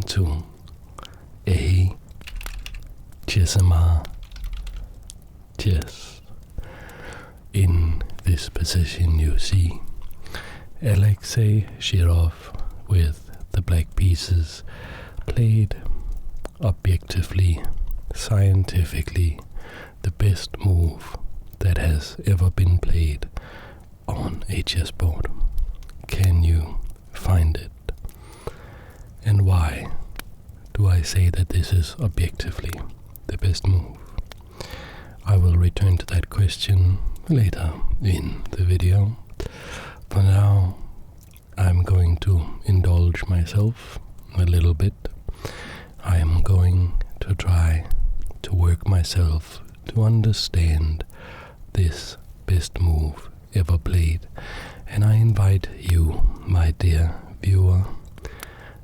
to a chessup chess. In this position you see Alexei Shirov with the black pieces played objectively, scientifically, the best move that has ever been played on a chessboard. Can you find it? And why do I say that this is objectively the best move? I will return to that question later in the video. For now, I'm going to indulge myself a little bit. I am going to try to work myself to understand this best move ever played, and I invite you, my dear viewer,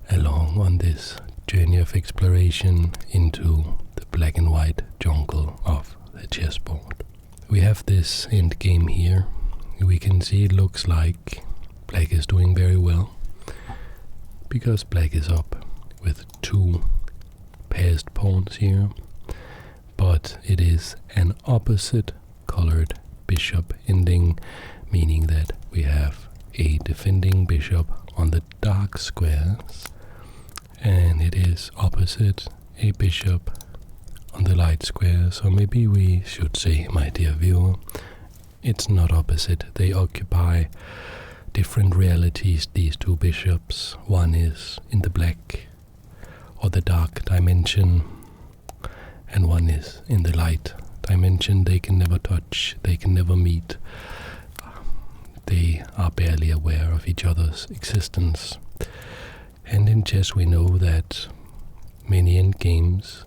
along on this journey of exploration into the black and white jungle of the chessboard. We have this endgame here. We can see it looks like black is doing very well, because black is up with two passed pawns here, but it is an opposite colored bishop ending, meaning that we have a defending bishop on the dark squares, and it is opposite a bishop on the light squares. So maybe we should say, my dear viewer, it's not opposite. They occupy different realities, these two bishops. One is in the black or the dark dimension, and one is in the light dimension. They can never touch, they can never meet. They are barely aware of each other's existence. And in chess we know that many endgames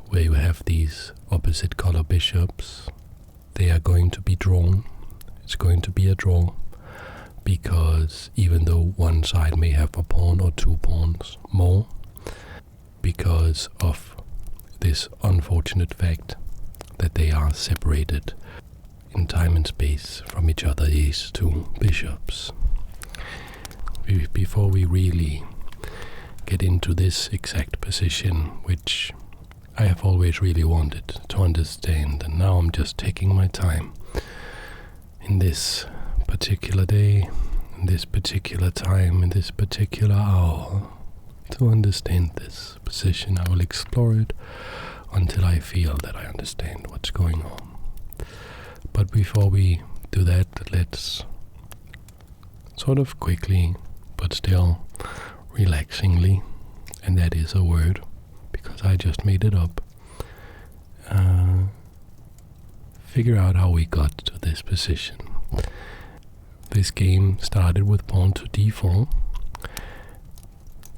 where you have these opposite color bishops, they are going to be drawn. It's going to be a draw, because even though one side may have a pawn or two pawns more, because of this unfortunate fact that they are separated in time and space from each other, these two bishops. Before we really get into this exact position, which I have always really wanted to understand, and now I'm just taking my time in this particular day, in this particular time, in this particular hour, to understand this position. I will explore it until I feel that I understand what's going on. But before we do that, let's sort of quickly, but still relaxingly, and that is a word because I just made it up, figure out how we got to this position. This game started with pawn to d4,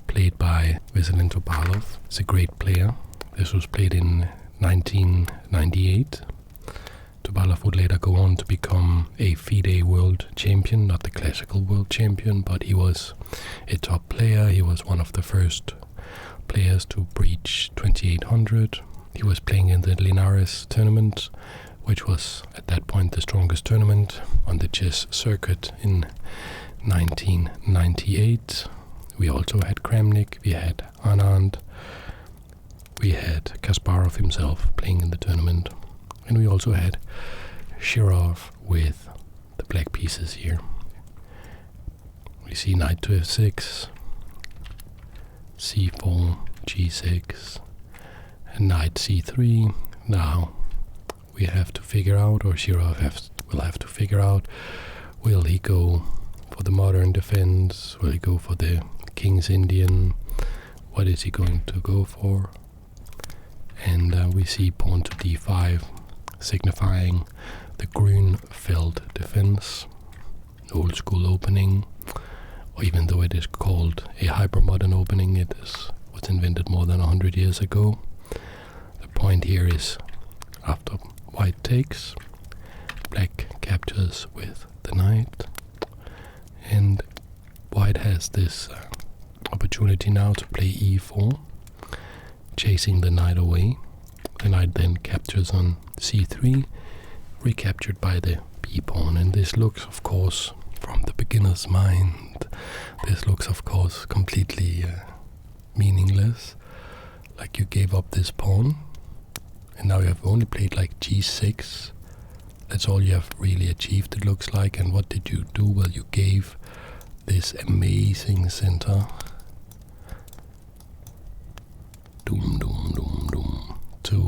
played by Topalov. He's a great player. This was played in 1998. Topalov would later go on to become a FIDE world champion, not the classical world champion, but he was a top player. He was one of the first players to breach 2800. He was playing in the Linares Tournament, which was at that point the strongest tournament on the chess circuit in 1998. We also had Kramnik, we had Anand, we had Kasparov himself playing in the tournament, and we also had Shirov with the black pieces here. We see knight to f6, c4, g6, and knight c3. Now we have to figure out, or Shirov will have to figure out, will he go for the modern defense? Will he go for the King's Indian? What is he going to go for? And we see pawn to d5, signifying the Grünfeld defense, old school opening, or even though it is called a hypermodern opening, it was invented more than 100 years ago. The point here is, after white takes, black captures with the knight, and white has this opportunity now to play e4, chasing the knight away. The knight then captures on c3, recaptured by the b-pawn, and this looks, of course, from the beginner's mind, this looks, of course, completely meaningless. Like you gave up this pawn, and now you have only played like g6. That's all you have really achieved, it looks like. And what did you do? Well, you gave this amazing center, doom, doom, doom, doom, to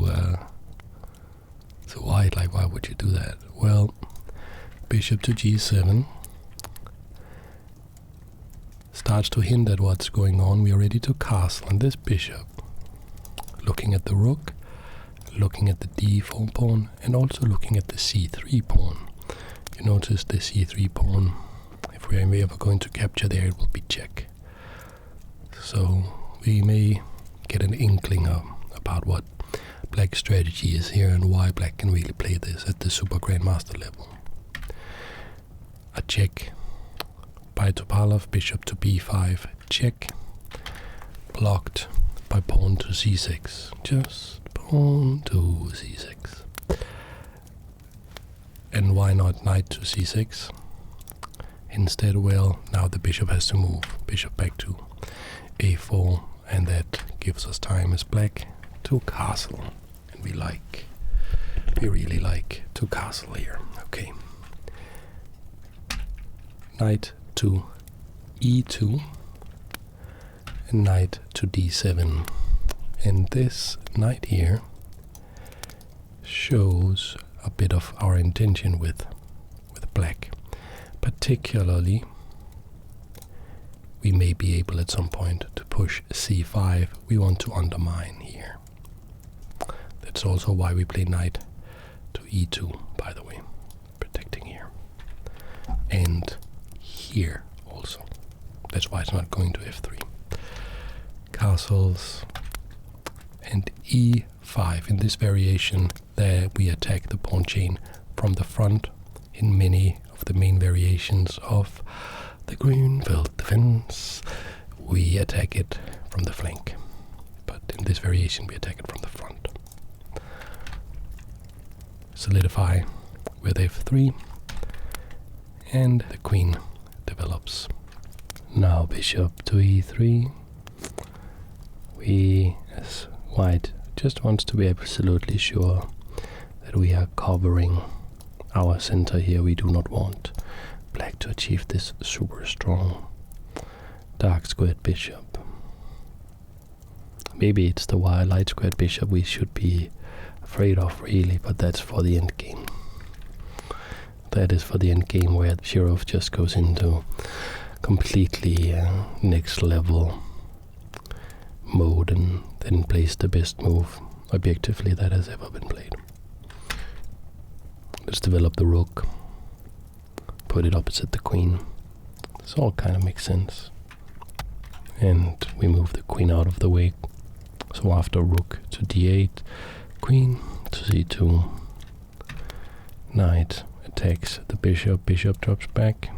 white. Like, why would you do that? Well, bishop to g7 starts to hint at what's going on. We are ready to castle on this bishop, looking at the rook, looking at the d4 pawn, and also looking at the c3 pawn. You notice the c3 pawn, if we are ever going to capture there, it will be check. So we may get an inkling about what black's strategy is here and why black can really play this at the Super Grandmaster level. A check by Topalov, bishop to b5, check, blocked by pawn to c6, just pawn to c6. And why not knight to c6? Instead, well, now the bishop has to move, bishop back to a4, and that gives us time as black to castle. And we really like to castle here. Okay. Knight to e2 and knight to d7. And this knight here shows a bit of our intention with black. Particularly, we may be able at some point to push c5. We want to undermine here. That's also why we play knight to e2, by the way, protecting here. And here also. That's why it's not going to f3. Castles and e5. In this variation, there we attack the pawn chain from the front. In many of the main variations of the Greenfield defense, we attack it from the flank. But in this variation, we attack it from the front. Solidify with f3, and the queen develops. Now bishop to e3. We, as white, just wants to be absolutely sure that we are covering our center here. We do not want black to achieve this super strong dark squared bishop. Maybe it's the wild light squared bishop we should be afraid of, really, but that's for the end game. That is for the end game, where Shirov just goes into completely next level mode and then plays the best move objectively that has ever been played. Let's develop the rook, put it opposite the queen. This all kind of makes sense. And we move the queen out of the way. So after rook to d8, queen to c2, knight attacks the bishop, bishop drops back,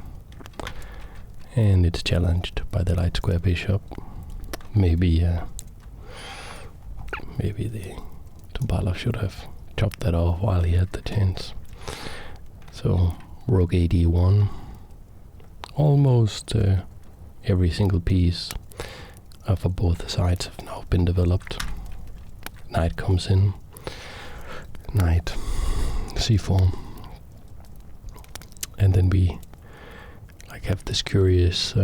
and it's challenged by the light square bishop. Maybe the Topalov should have chopped that off while he had the chance. So rook ad1, almost every single piece for both sides have now been developed. Knight comes in, knight c4, and then we have this curious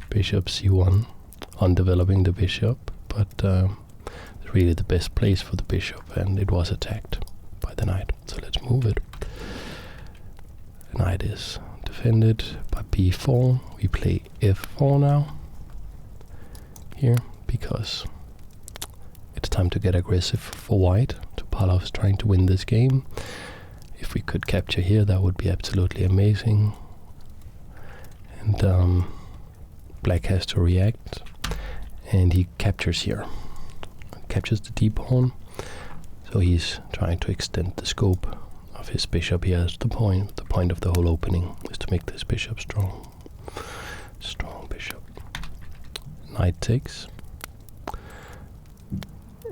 bishop c1 on developing the bishop, but it's really the best place for the bishop, and it was attacked by the knight. So let's move it. The knight is defended by b4. We play f4 now here, because it's time to get aggressive for white. Topalov is trying to win this game. If we could capture here, that would be absolutely amazing. And black has to react, and he captures here. Captures the d pawn, so he's trying to extend the scope of his bishop here. As the point of the whole opening is to make this bishop strong. Strong bishop. Knight takes.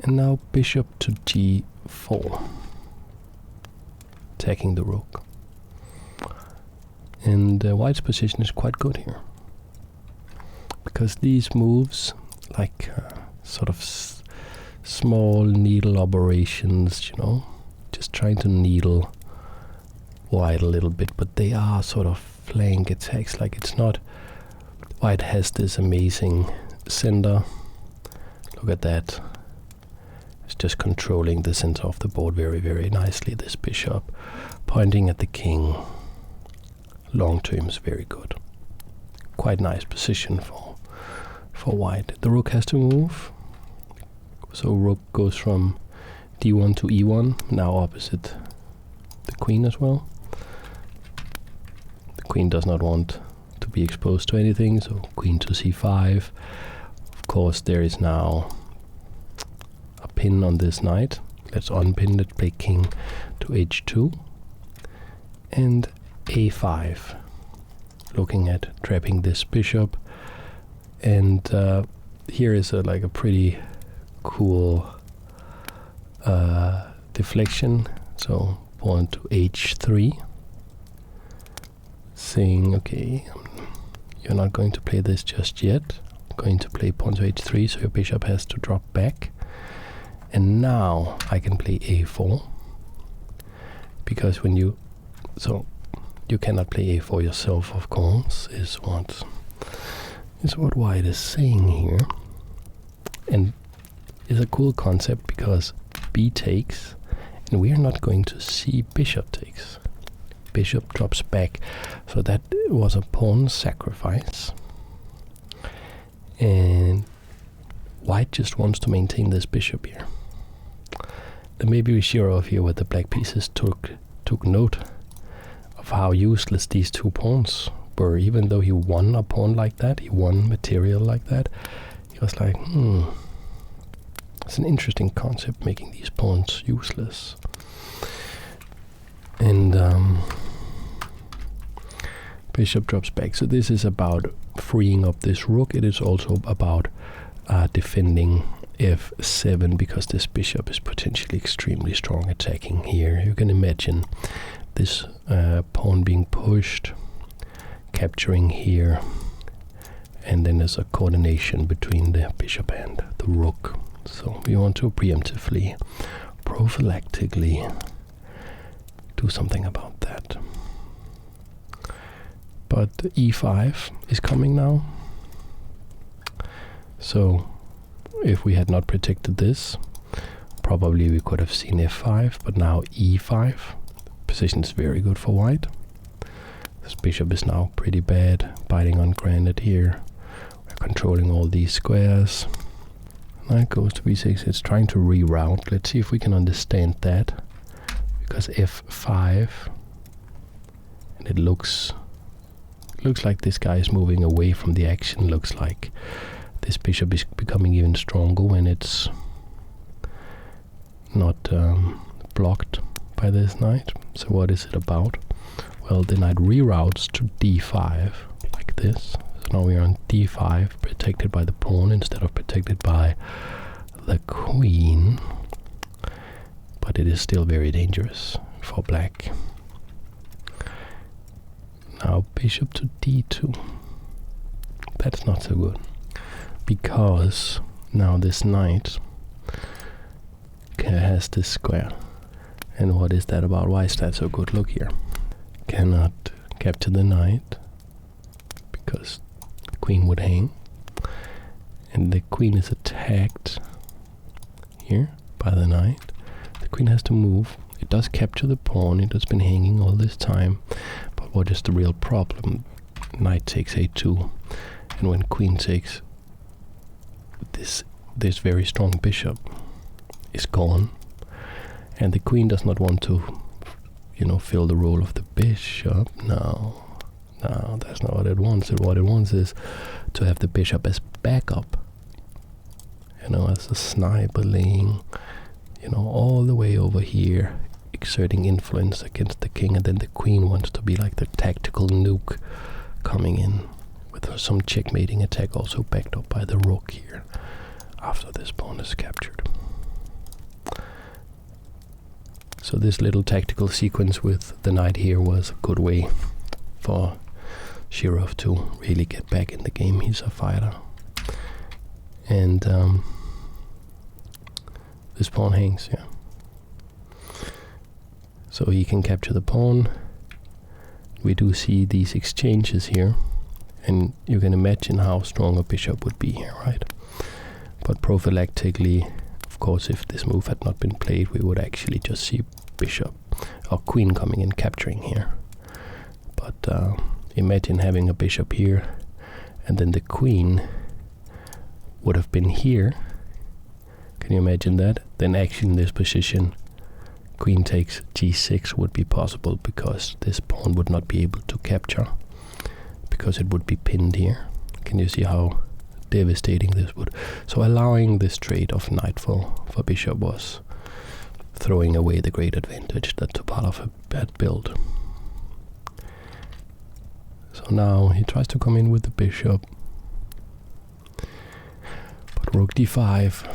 And now bishop to g4, attacking the rook. And white's position is quite good here, because these moves like sort of small needle operations, you know, just trying to needle white a little bit, but they are sort of flank attacks. Like, it's not, white has this amazing center. Look at that. It's just controlling the center of the board very, very nicely. This bishop pointing at the king. Long term is very good. Quite nice position for white. The rook has to move. So rook goes from d1 to e1, now opposite the queen as well. The queen does not want to be exposed to anything, so queen to c5. Of course, there is now a pin on this knight. Let's unpin it, play king to h2 and a5, looking at trapping this bishop. And here is like a pretty cool deflection. So pawn to h3, saying, okay, you're not going to play this just yet. I'm going to play pawn to h3, so your bishop has to drop back. And now I can play a4, because when you, so you cannot play a4 yourself, of course, is what white is saying here. And it's a cool concept, because b takes, and we are not going to see bishop takes. Bishop drops back, so that was a pawn sacrifice. And white just wants to maintain this bishop here. Then maybe Shirov here with the black pieces took note of how useless these two pawns were. Even though he won a pawn like that, he won material like that, he was like, it's an interesting concept, making these pawns useless. And bishop drops back. So this is about freeing up this rook. It is also about defending f7, because this bishop is potentially extremely strong attacking here. You can imagine this pawn being pushed, capturing here, and then there's a coordination between the bishop and the rook. So we want to preemptively, prophylactically do something about that. But e5 is coming now. So if we had not protected this, probably we could have seen f5, but now e5. Position is very good for white. This bishop is now pretty bad, biting on granite here. We're controlling all these squares. Knight goes to b6. It's trying to reroute. Let's see if we can understand that. Because f5, and it looks like this guy is moving away from the action. Looks like this bishop is becoming even stronger when it's not blocked by this knight. So what is it about? Well, the knight reroutes to d5 like this. So now we are on d5, protected by the pawn instead of protected by the queen. But it is still very dangerous for black. Now bishop to d2. That's not so good, because now this knight has this square. And what is that about? Why is that so good? Look here. Cannot capture the knight, because the queen would hang. And the queen is attacked here by the knight. The queen has to move. It does capture the pawn. It has been hanging all this time. But what is the real problem? Knight takes a2. And when queen takes, this very strong bishop is gone. And the queen does not want to, fill the role of the bishop. No, that's not what it wants. What it wants is to have the bishop as backup. As a sniper laying, all the way over here, exerting influence against the king. And then the queen wants to be like the tactical nuke coming in with some checkmating attack, also backed up by the rook here after this pawn is captured. So this little tactical sequence with the knight here was a good way for Shirov to really get back in the game. He's a fighter. and this pawn hangs, yeah. So he can capture the pawn. We do see these exchanges here, and you can imagine how strong a bishop would be here, right? But prophylactically, of course, if this move had not been played, we would actually just see bishop or queen coming in capturing here. But imagine having a bishop here, and then the queen would have been here. Can you imagine that? Then actually in this position, queen takes g6 would be possible, because this pawn would not be able to capture, because it would be pinned here. Can you see how devastating this would? So allowing this trade of knight for bishop was throwing away the great advantage that Topalov had built. So now he tries to come in with the bishop, but rook d5,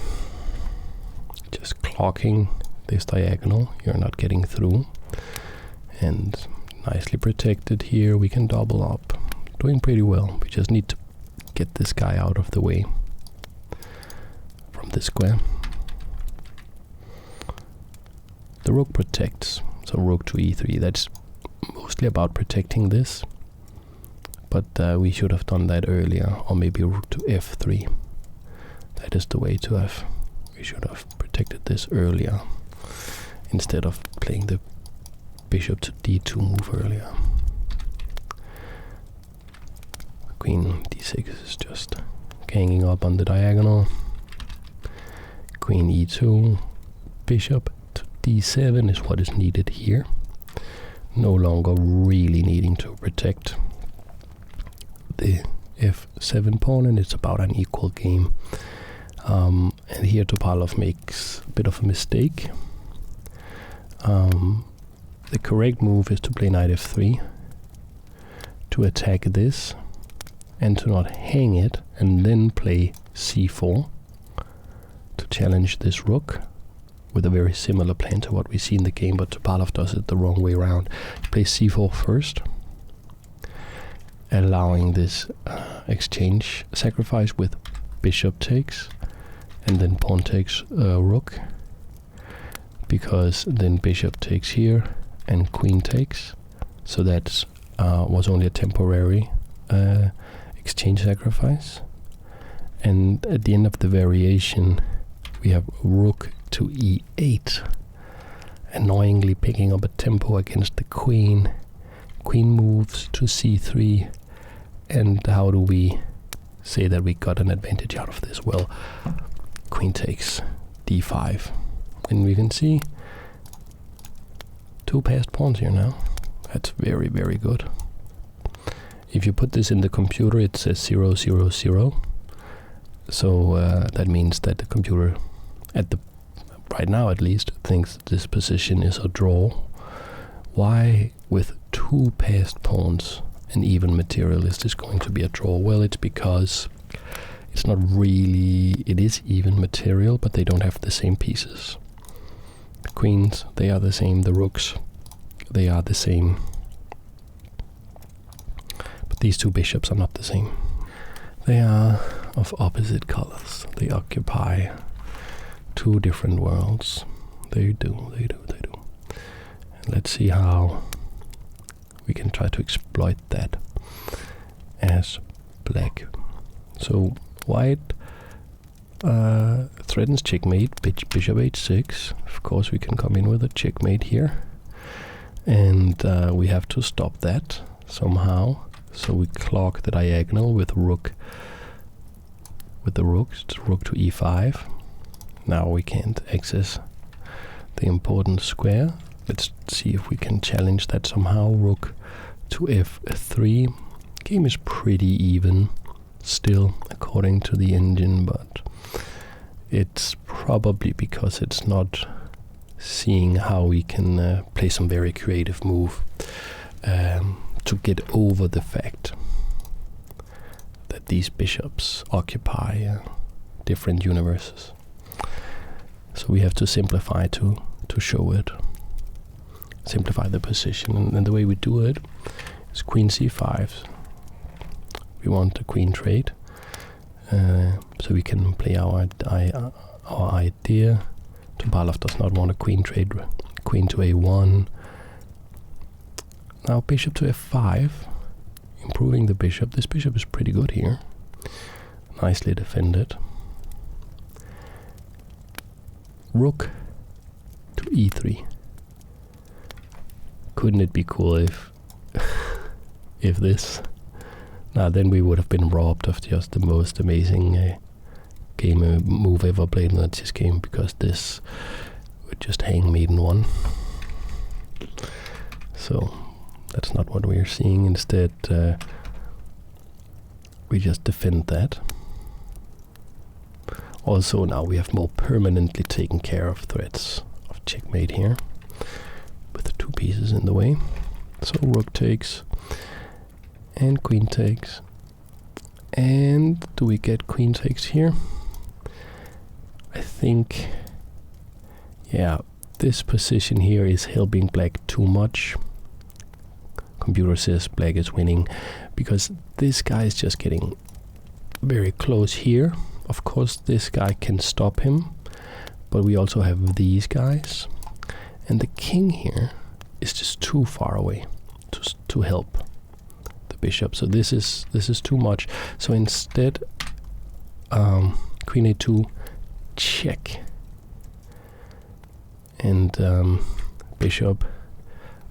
just clocking this diagonal. You're not getting through, and nicely protected here. We can double up, doing pretty well. We just need to get this guy out of the way from the square. The rook protects, so rook to e3. That's mostly about protecting this, but we should have done that earlier, or maybe rook to f3. That is the way to have. We should have protected this earlier, instead of playing the bishop to d2 move earlier. Queen d6 is just ganging up on the diagonal. Queen e2, bishop to d7 is what is needed here. No longer really needing to protect the f7 pawn, and it's about an equal game. And here Topalov makes a bit of a mistake. The correct move is to play knight f3, to attack this, and to not hang it, and then play c4 to challenge this rook, with a very similar plan to what we see in the game, but Topalov does it the wrong way around. He plays c4 first, allowing this exchange sacrifice with bishop takes, and then pawn takes rook, because then bishop takes here and queen takes. So that was only a temporary exchange sacrifice. And at the end of the variation, we have rook to e8, annoyingly picking up a tempo against the queen. Queen moves to c3, and how do we say that we got an advantage out of this? Well, queen takes d5, and we can see two passed pawns here now. That's very, very good. If you put this in the computer, it says 0, 0, 0. So that means that the computer, right now at least, thinks this position is a draw. Why, with two passed pawns and even material, is this going to be a draw? Well, it's because it's not really, it is even material, but they don't have the same pieces. The queens, they are the same. The rooks, they are the same. But these two bishops are not the same. They are of opposite colors. They occupy two different worlds. They do. And let's see how we can try to exploit that as black. So white threatens checkmate, bishop h6. Of course we can come in with a checkmate here, and we have to stop that somehow. So we clock the diagonal with rook, with the rooks, rook to e5. Now we can't access the important square. Let's see if we can challenge that somehow. Rook to f3. Game is pretty even still, according to the engine, but it's probably because it's not seeing how we can play some very creative move to get over the fact that these bishops occupy different universes. So we have to simplify to show it, simplify the position, and the way we do it is queen c5. We want a queen trade, so we can play our idea. Topalov does not want a queen trade. Queen to a1. Now bishop to f5, improving the bishop. This bishop is pretty good here. Nicely defended. Rook to e3. Couldn't it be cool if if this? Now then we would have been robbed of just the most amazing move ever played in a chess game, because this would just hang mate in one. So that's not what we're seeing. Instead, we just defend that. Also, now we have more permanently taken care of threats of checkmate here, with the two pieces in the way. So rook takes, and queen takes. And do we get queen takes here? I think, yeah, this position here is helping black too much. Computer says black is winning because this guy is just getting very close here. Of course, this guy can stop him, but we also have these guys, and the king here is just too far away to help the bishop. So this is too much. So instead, queen a2, check, and bishop.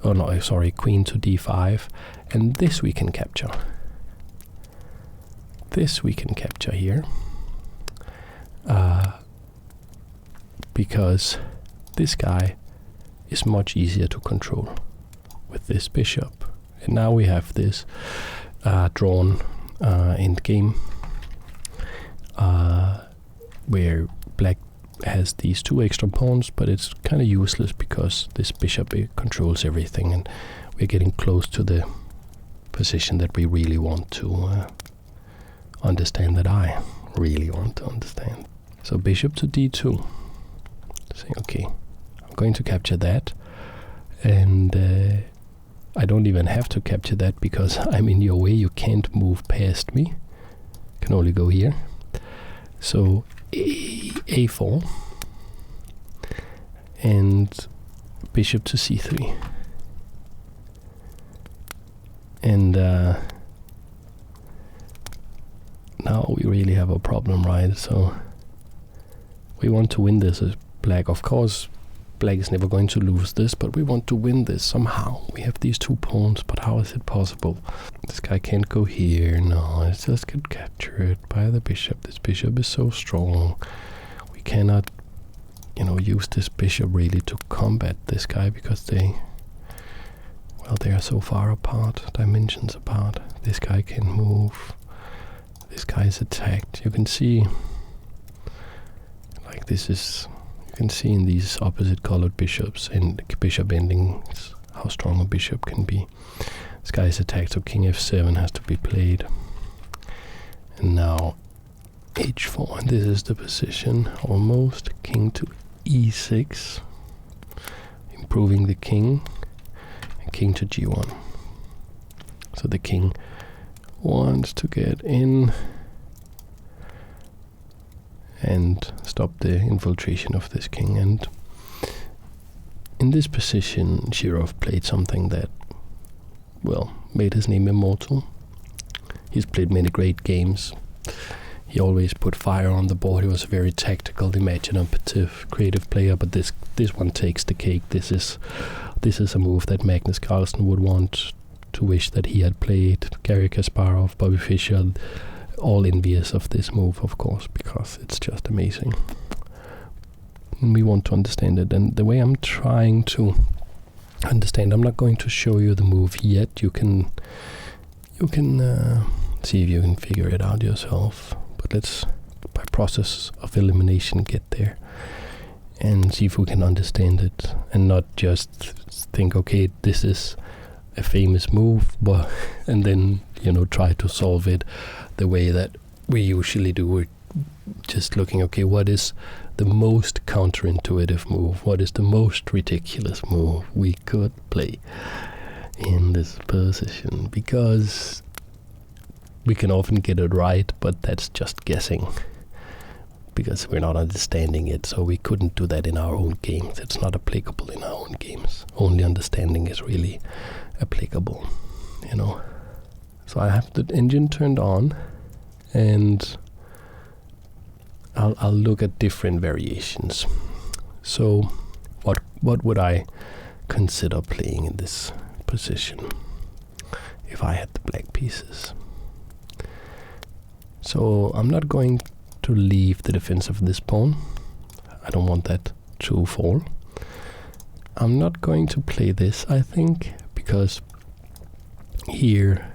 Oh no, sorry, queen to d5, and this we can capture. This we can capture here. Because this guy is much easier to control with this bishop. And now we have this drawn endgame where black has these two extra pawns, but it's kind of useless because this bishop controls everything, and we're getting close to the position that we really want to understand, that I really want to understand. So bishop to d2. Saying, okay, I'm going to capture that, and I don't even have to capture that because I'm in your way. You can't move past me. You can only go here. So a4 and bishop to c3. And now we really have a problem, right? So we want to win this as black. Of course, black is never going to lose this, but we want to win this somehow. We have these two pawns, but how is it possible? This guy can't go here. No, it just get captured by the bishop. This bishop is so strong. We cannot, use this bishop really to combat this guy because they are so far apart, dimensions apart. This guy can move. This guy is attacked. You can see, like this is, you can see in these opposite colored bishops and bishop endings how strong a bishop can be. This guy is attacked, so king f7 has to be played. And now h4, and this is the position almost. King to e6, improving the king, and king to g1. So the king wants to get in and stop the infiltration of this king. And in this position, Shirov played something that, well, made his name immortal. He's played many great games. He always put fire on the board. He was a very tactical, imaginative, creative player, but this one takes the cake. This is a move that Magnus Carlsen would want to wish that he had played. Garry Kasparov, Bobby Fischer, all envious of this move, of course, because it's just amazing. And we want to understand it, and the way I'm trying to understand, I'm not going to show you the move yet. You can see if you can figure it out yourself, but let's, by process of elimination, get there and see if we can understand it, and not just think, okay, this is a famous move, but and then try to solve it the way that we usually do. We're just looking, okay, what is the most counterintuitive move? What is the most ridiculous move we could play in this position? Because we can often get it right, but that's just guessing. because we're not understanding it, so we couldn't do that in our own games. It's not applicable in our own games. Only understanding is really applicable, you know. So I have the engine turned on, and I'll look at different variations. So what would I consider playing in this position if I had the black pieces? So I'm not going to leave the defense of this pawn. I don't want that to fall. I'm not going to play this, I think, because here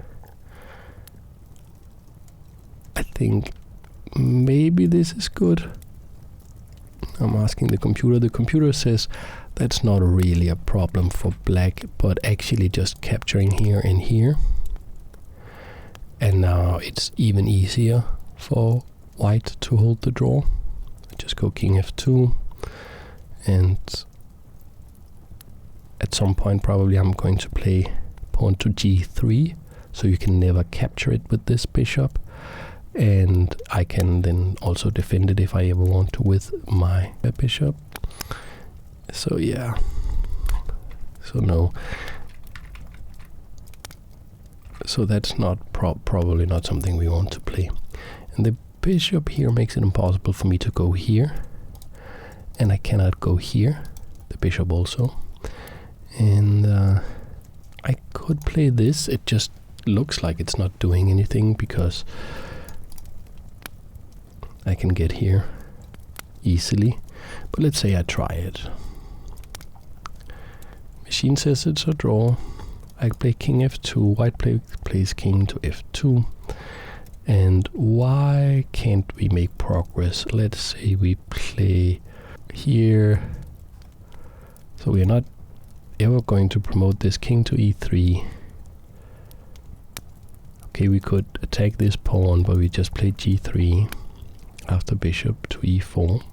I think maybe this is good. I'm asking the computer. The computer says that's not really a problem for black, but actually just capturing here and here. And now it's even easier for white to hold the draw. I just go king f2, and at some point probably I'm going to play pawn to g3, so you can never capture it with this bishop, and I can then also defend it if I ever want to with my bishop. So yeah, so no. So that's not probably not something we want to play. And the bishop here makes it impossible for me to go here, and I cannot go here, the bishop also. And I could play this. It just looks like it's not doing anything because I can get here easily. But let's say I try it. Machine says it's a draw. I play king f2, white plays king to f2. And why can't we make progress? Let's say we play here. So we're not ever going to promote this king to e3. Okay, we could attack this pawn, but we just play g3 after bishop to e4.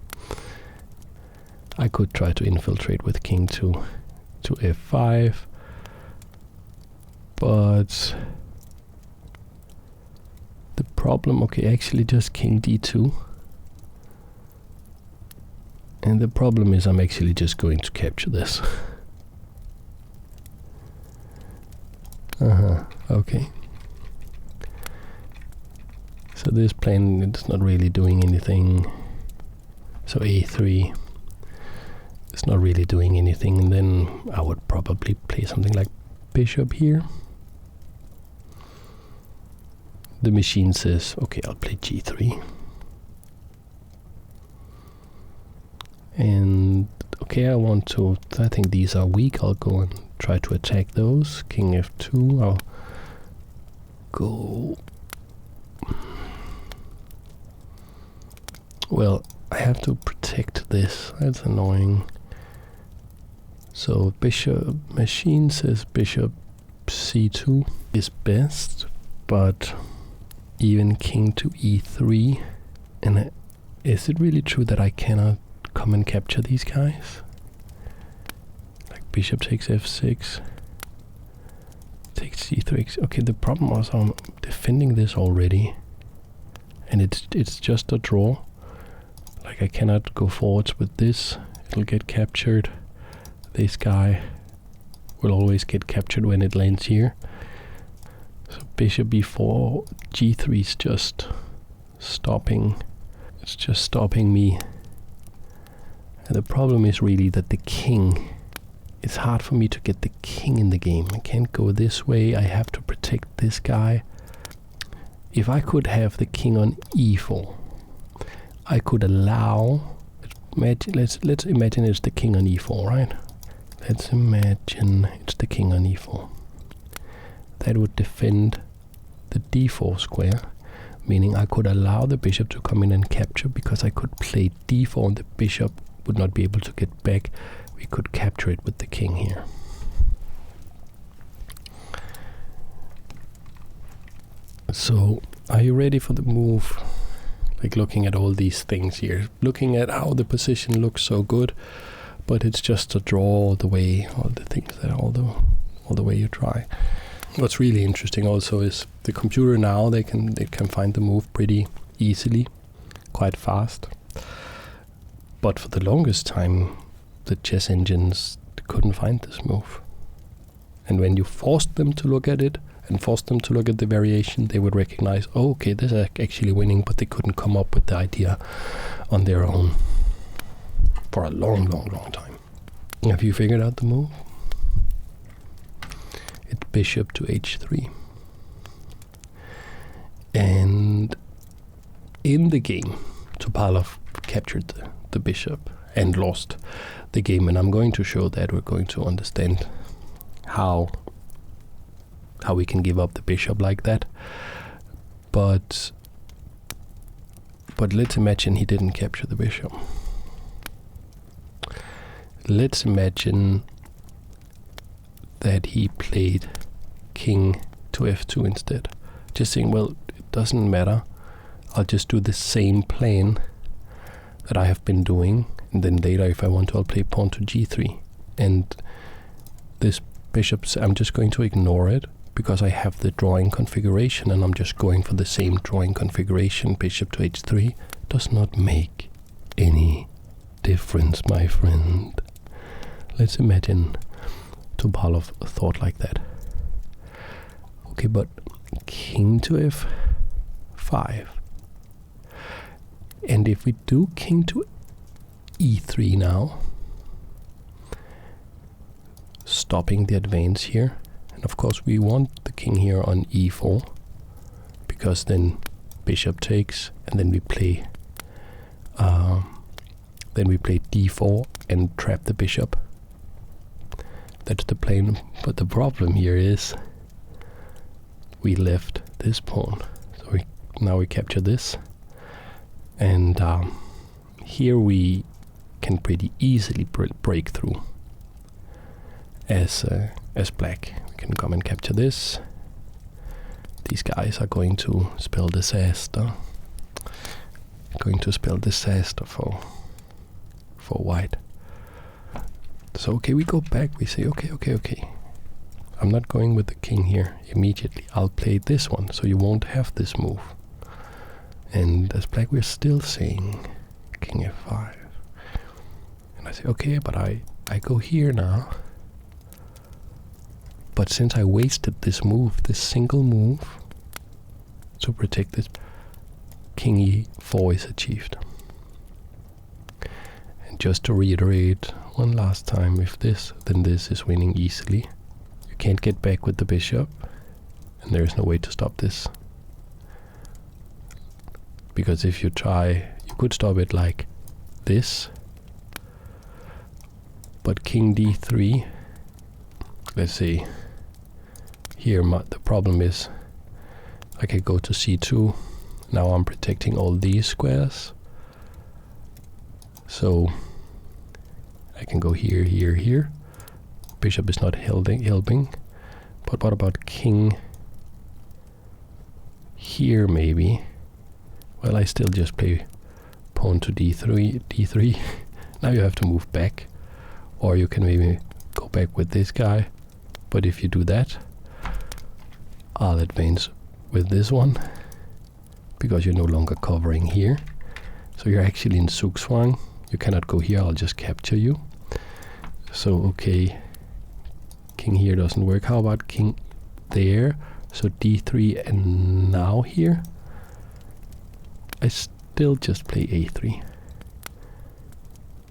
I could try to infiltrate with king to f5. But the problem, okay, actually just king d2. And the problem is I'm actually just going to capture this. Okay. So this plan, it's not really doing anything. So a3 is not really doing anything, and then I would probably play something like bishop here. The machine says, okay, I'll play g3. And okay, I think these are weak. I'll go and try to attack those. King f2, I'll go. Well, I have to protect this. That's annoying. So bishop, machine says bishop c2 is best, but even king to e3. And is it really true that I cannot come and capture these guys? Like bishop takes f6, takes c3. Okay, the problem was I'm defending this already, and it's just a draw. Like I cannot go forwards with this. It'll get captured. This guy will always get captured when it lands here. So bishop b4, g3 is just stopping. It's just stopping me. And the problem is really that the king, it's hard for me to get the king in the game. I can't go this way. I have to protect this guy. If I could have the king on e4, I could allow, let's imagine it's the king on e4, right? Let's imagine it's the king on e4. That would defend the d4 square, meaning I could allow the bishop to come in and capture, because I could play d4 and the bishop would not be able to get back. We could capture it with the king here. So, are you ready for the move? Like looking at all these things here, looking at how the position looks so good, but it's just a draw all the way, all the things that all the way you try. What's really interesting also is the computer now, they can find the move pretty easily, quite fast. But for the longest time, the chess engines couldn't find this move. And when you forced them to look at it, and forced them to look at the variation, they would recognize, oh, okay, this is actually winning, but they couldn't come up with the idea on their own for a long, long, long time. Have you figured out the move? It's bishop to h3. And in the game, Topalov captured the bishop and lost the game. And I'm going to show that. We're going to understand how we can give up the bishop like that. But let's imagine he didn't capture the bishop. Let's imagine that he played king to f2 instead. Just saying, well, it doesn't matter. I'll just do the same plan that I have been doing. And then later, if I want to, I'll play pawn to g3. And this bishop, I'm just going to ignore it because I have the drawing configuration and I'm just going for the same drawing configuration. Bishop to h3 does not make any difference, my friend. Let's imagine Topalov thought like that. Okay, but king to f5. And if we do king to e3 now, stopping the advance here, and of course we want the king here on e4, because then bishop takes, and then we play d4 and trap the bishop. That's the plan. But the problem here is we left this pawn, so now we capture this, and here we can pretty easily break through as black. We can come and capture this. These guys are going to spell disaster. Going to spell disaster for white. So okay, we go back. We say okay. I'm not going with the king here immediately. I'll play this one, so you won't have this move. And as black, we're still saying king f5. And I say, okay, but I go here now. But since I wasted this move, this single move, to protect this, king e4 is achieved. And just to reiterate one last time, if this, then this is winning easily. You can't get back with the bishop, and there is no way to stop this. Because if you try, you could stop it like this, but king d3, let's see, here the problem is I can go to c2. Now I'm protecting all these squares, so I can go here, here, here. Bishop is not helping, but what about king here maybe? Well, I still just play pawn to d3. Now you have to move back, or you can maybe go back with this guy. But if you do that, I'll advance with this one, because you're no longer covering here. So you're actually in zugzwang. You cannot go here, I'll just capture you. So okay, king here doesn't work. How about king there? So d3, and now here I still just play a3.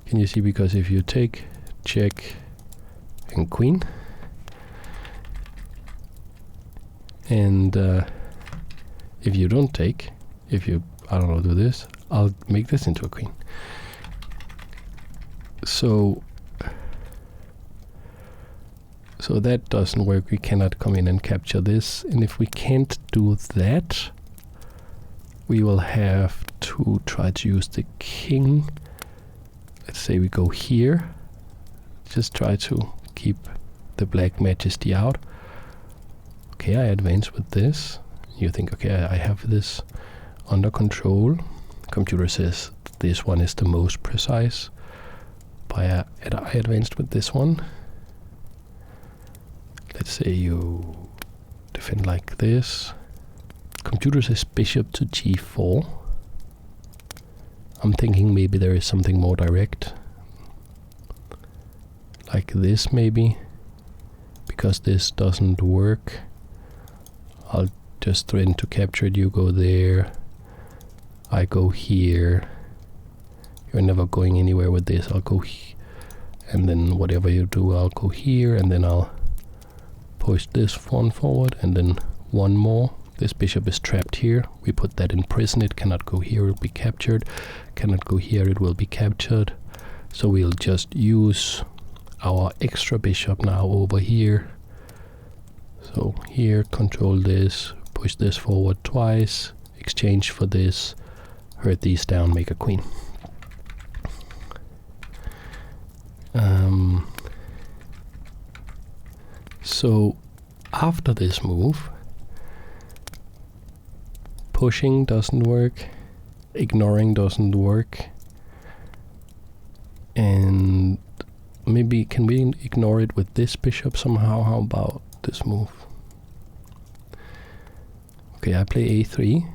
Can you see? Because if you take check and queen, and if you don't take, if you, I don't know, do this, I'll make this into a queen. So that doesn't work. We cannot come in and capture this, and if we can't do that, we will have to try to use the king. Let's say we go here, just try to keep the black majesty out. Okay, I advance with this. You think, okay, I have this under control. Computer says this one is the most precise. But I advanced with this one. Let's say you defend like this. Computer says bishop to g4. I'm thinking maybe there is something more direct. Like this maybe. Because this doesn't work. I'll just threaten to capture it. You go there. I go here. You're never going anywhere with this. I'll go here. And then whatever you do, I'll go here. And then I'll push this one forward. And then one more. This bishop is trapped here. We put that in prison. It cannot go here. It will be captured. Cannot go here. It will be captured. So we'll just use our extra bishop now over here. So here, control this. Push this forward twice. Exchange for this. Hurt these down. Make a queen. So after this move, pushing doesn't work, ignoring doesn't work, and maybe can we ignore it with this bishop somehow? How about this move? Okay, I play a3,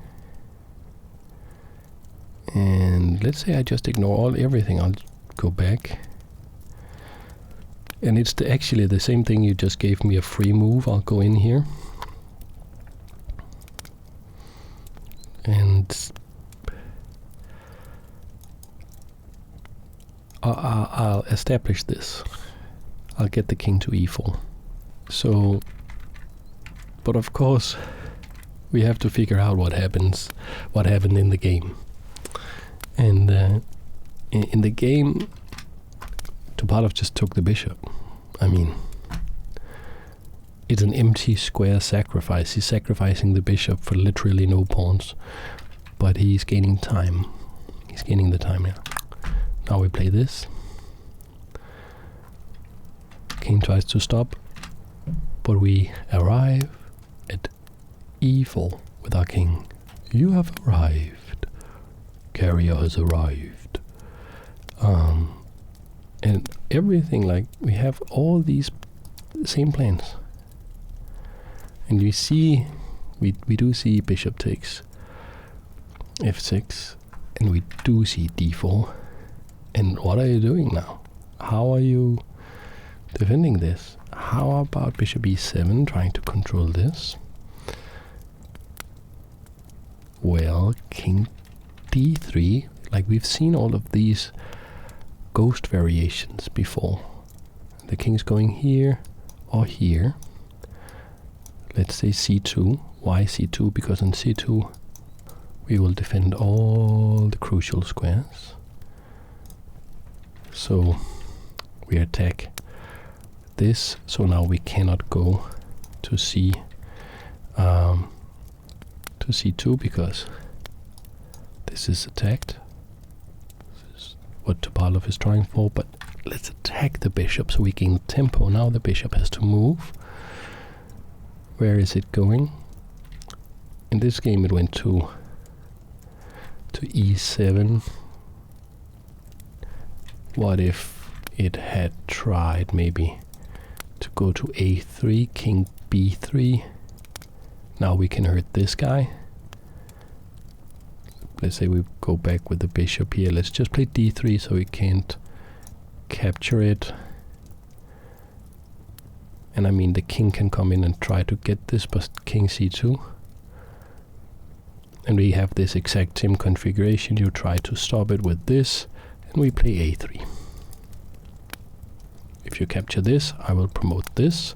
and let's say I just ignore everything. I'll go back. And it's actually the same thing. You just gave me a free move. I'll go in here. And I'll establish this. I'll get the king to e4. So, but of course, we have to figure out what happened in the game. And in the game, Topalov just took the bishop. I mean, it's an empty square sacrifice. He's sacrificing the bishop for literally no pawns. But he's gaining time. He's gaining the time now. Now we play this. King tries to stop. But we arrive at e4 with our king. You have arrived. Carrier has arrived. And everything, like, we have all these same plans. And we see, we do see bishop takes f6, and we do see d4. And what are you doing now? How are you defending this? How about bishop e7, trying to control this? Well, king d3, like we've seen all of these ghost variations before. The king's going here or here. Let's say c2. Why c2? Because on c2 we will defend all the crucial squares. So we attack this. So now we cannot go to c2 because this is attacked. What Topalov is trying for, but let's attack the bishop so we gain tempo. Now the bishop has to move. Where is it going? In this game it went to e7. What if it had tried maybe to go to a3, king b3? Now we can hurt this guy. Let's say we go back with the bishop here. Let's just play d3 so we can't capture it. And I mean, the king can come in and try to get this, but king c2. And we have this exact same configuration. You try to stop it with this, and we play a3. If you capture this, I will promote this.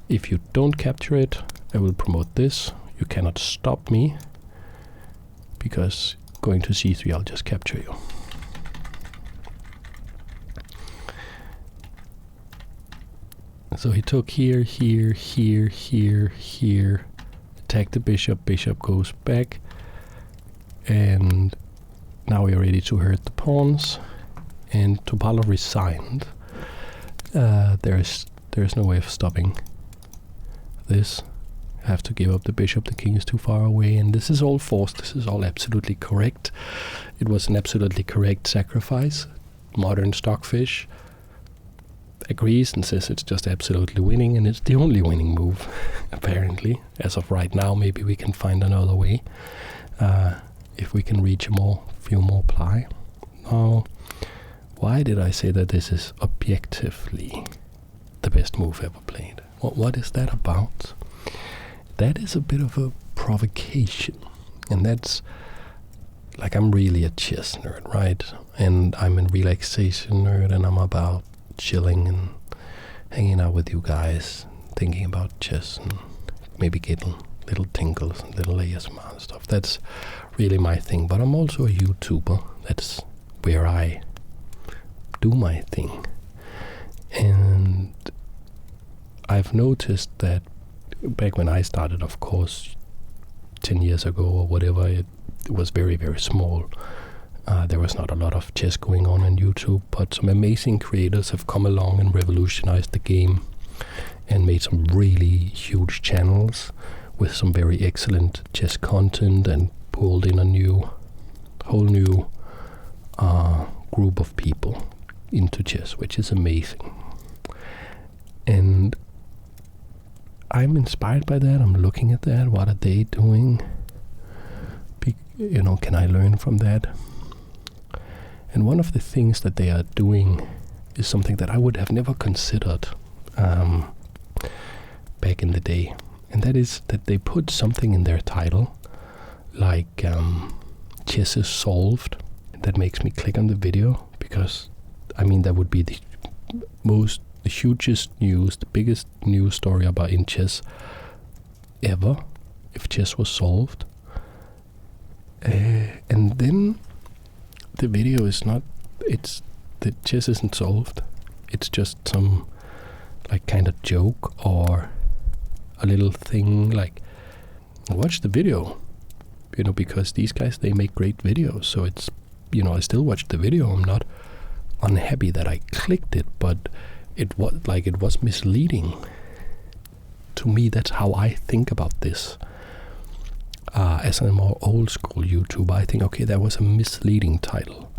If you don't capture it, I will promote this. You cannot stop me, because going to c3, I'll just capture you. So he took here, here, here, here, here, attacked the bishop, bishop goes back, and now we are ready to hurt the pawns, and Topalov resigned. There's no way of stopping this. I have to give up the bishop, the king is too far away, and this is all forced, this is all absolutely correct. It was an absolutely correct sacrifice. Modern Stockfish agrees and says it's just absolutely winning, and it's the only winning move, apparently. As of right now, maybe we can find another way. if we can reach few more ply. Now, why did I say that this is objectively the best move ever played? What is that about? That is a bit of a provocation, and that's like, I'm really a chess nerd, right? And I'm a relaxation nerd, and I'm about chilling and hanging out with you guys, thinking about chess, and maybe getting little tingles and little ASMR and stuff. That's really my thing. But I'm also a YouTuber. That's where I do my thing. And I've noticed that back when I started, of course, 10 years ago or whatever, it was very, very small. There was not a lot of chess going on YouTube, but some amazing creators have come along and revolutionized the game and made some really huge channels with some very excellent chess content and pulled in a whole new group of people into chess, which is amazing. And I'm inspired by that. I'm looking at that. What are they doing? Can I learn from that? And one of the things that they are doing is something that I would have never considered back in the day. And that is that they put something in their title, like chess is solved. That makes me click on the video, because, I mean, that would be the hugest news, the biggest news story about in chess ever, if chess was solved. And then the video is not, the chess isn't solved. It's just some like kind of joke or a little thing like, watch the video, because these guys, they make great videos. So it's, I still watched the video. I'm not unhappy that I clicked it, but it was misleading. To me, that's how I think about this. As a more old school YouTuber, I think, okay, that was a misleading title.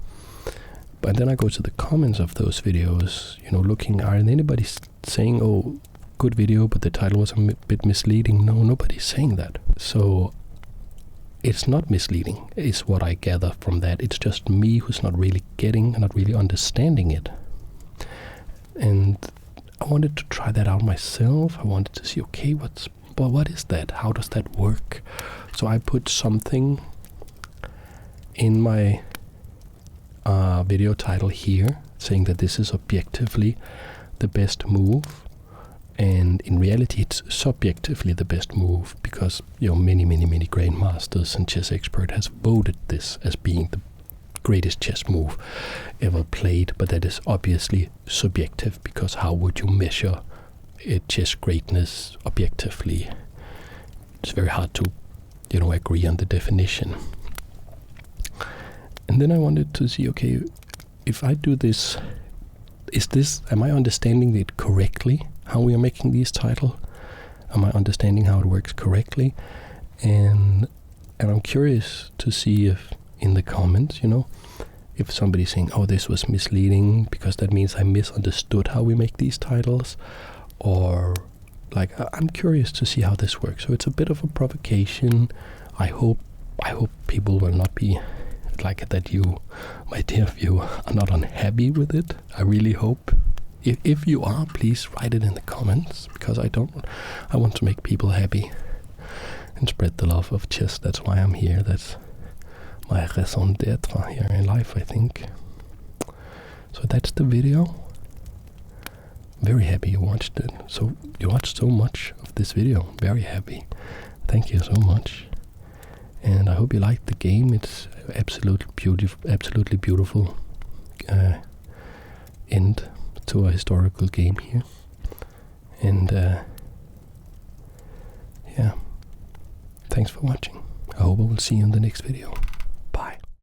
But then I go to the comments of those videos, looking, are anybody saying, oh, good video, but the title was a bit misleading? No, nobody's saying that. So it's not misleading, is what I gather from that. It's just me who's not really getting, not really understanding it. And I wanted to try that out myself. I wanted to see, okay, what is that? How does that work? So I put something in my video title here, saying that this is objectively the best move. And in reality, it's subjectively the best move, because many grandmasters and chess experts has voted this as being the greatest chess move ever played. But that is obviously subjective, because how would you measure chess greatness objectively? It's very hard to agree on the definition. And then I wanted to see, okay, if I do this, am I understanding it correctly, how we are making these titles? Am I understanding how it works correctly? And I'm curious to see if in the comments, if somebody's saying, oh, this was misleading because that means I misunderstood how we make these titles, or like, I'm curious to see how this works. So it's a bit of a provocation. I hope people will not be like that. You, my dear viewer, are not unhappy with it. I really hope. If you are, please write it in the comments, because I want to make people happy and spread the love of chess. That's why I'm here. That's my raison d'etre here in life, I think. So that's the video. Very happy you watched it. So you watched so much of this video. Very happy. Thank you so much. And I hope you liked the game. It's absolutely beautiful end to a historical game here. And yeah, thanks for watching. I hope I will see you in the next video.